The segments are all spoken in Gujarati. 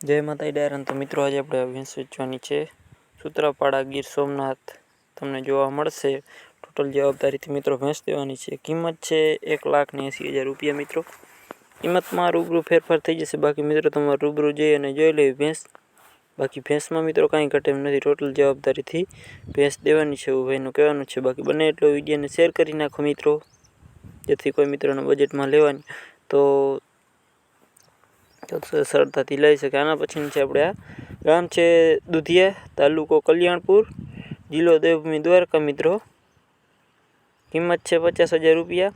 જય માતાજી ડાયરન. તો મિત્રો આજે આપણે ભેંસ વેચવાની છે સૂત્રાપાડા ગીર સોમનાથ તમને જોવા મળશે. ટોટલ જવાબદારીથી મિત્રો ભેંસ દેવાની છે. કિંમત છે 1,80,000 રૂપિયા. મિત્રો કિંમતમાં રૂબરૂ ફેરફાર થઈ જશે. બાકી મિત્રો તમારે રૂબરૂ જઈ અને જોઈ લેવી ભેંસ. બાકી ભેંસમાં મિત્રો કાંઈ ઘટે એમ નથી. ટોટલ જવાબદારીથી ભેંસ દેવાની છે એવું ભાઈનું કહેવાનું છે. બાકી બને એટલો વિડીયોને શેર કરી નાખો મિત્રો, જેથી કોઈ મિત્રોના બજેટમાં લેવાની તો સરળતાથી લઈ શકે. આના પછીનું છે આપણે આ ગામ છે દુધિયા, તાલુકો કલ્યાણપુર, જિલ્લો દેવભૂમિ દ્વારકા. મિત્રો કિંમત છે 50,000 રૂપિયા.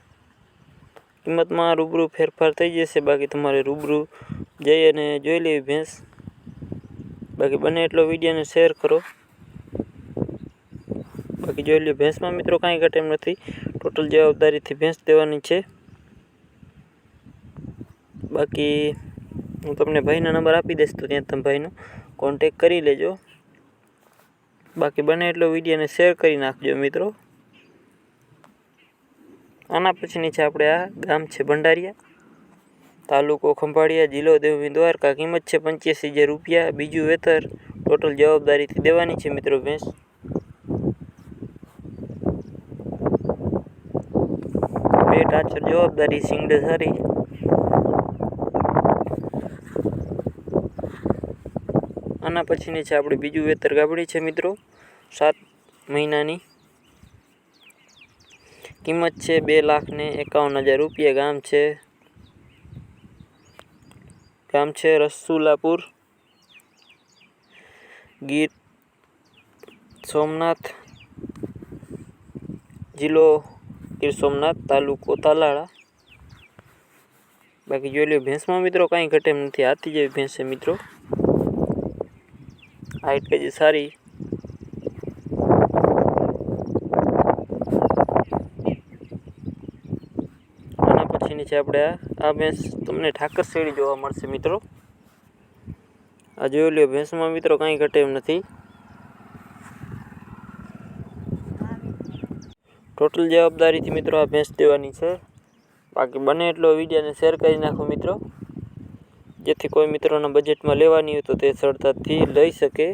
કિંમતમાં રૂબરૂ ફેરફાર થઈ જશે. બાકી તમારે રૂબરૂ જઈ અને જોઈ લેવી ભેંસ. બાકી બને એટલો વિડીયોને શેર કરો. બાકી જોઈ લે ભેંસમાં મિત્રો કાંઈ ઘટે એમ નથી. ટોટલ જવાબદારીથી ભેંસ દેવાની છે. બાકી હું તમને ભાઈનો નંબર આપી દઈશ, તો ત્યાં તમે ભાઈનો કોન્ટેક કરી લેજો. બાકી બને એટલો વિડીયોને શેર કરી નાખજો મિત્રો. આના પછીની છે આપણે આ ગામ છે ભંડારીયા, તાલુકો ખંભાળિયા, જિલ્લો દેવભૂમિ દ્વારકા. કિંમત છે 85,000 રૂપિયા. બીજું વેતર. ટોટલ જવાબદારીથી દેવાની છે મિત્રો ભેંસ. બે ટાચર જવાબદારી, સિંગડે સારી. આના પછીની છે આપણે બીજું વેતર ગાબડી છે મિત્રો, 7 મહિનાની. કિંમત છે 2,51,000 રૂપિયા. ગામ છે રસુલાપુર, ગીર સોમનાથ, જિલ્લો ગીર સોમનાથ, તાલુકો તાલાળા. બાકી જોઈ લો ભેંસમાં મિત્રો કાંઈ ઘટે એમ નથી. હાથી જેવી ભેંસ છે મિત્રો. હાઈટ કજી સારી. આના પછીની છે આપણે આ ભેંસ તમને ઠાકર શેડી જોવા મળશે મિત્રો. આ જોઈ લો ભેંસમાં મિત્રો કાંઈ ઘટે એમ નથી. ટોટલ જવાબદારીથી મિત્રો આ ભેંસ દેવાની છે. બાકી બને એટલો વિડીયોને શેર કરી નાખો મિત્રો, જેથી કોઈ મિત્રોના બજેટમાં લેવાની હોય તો તે સરળતાથી લઈ શકે.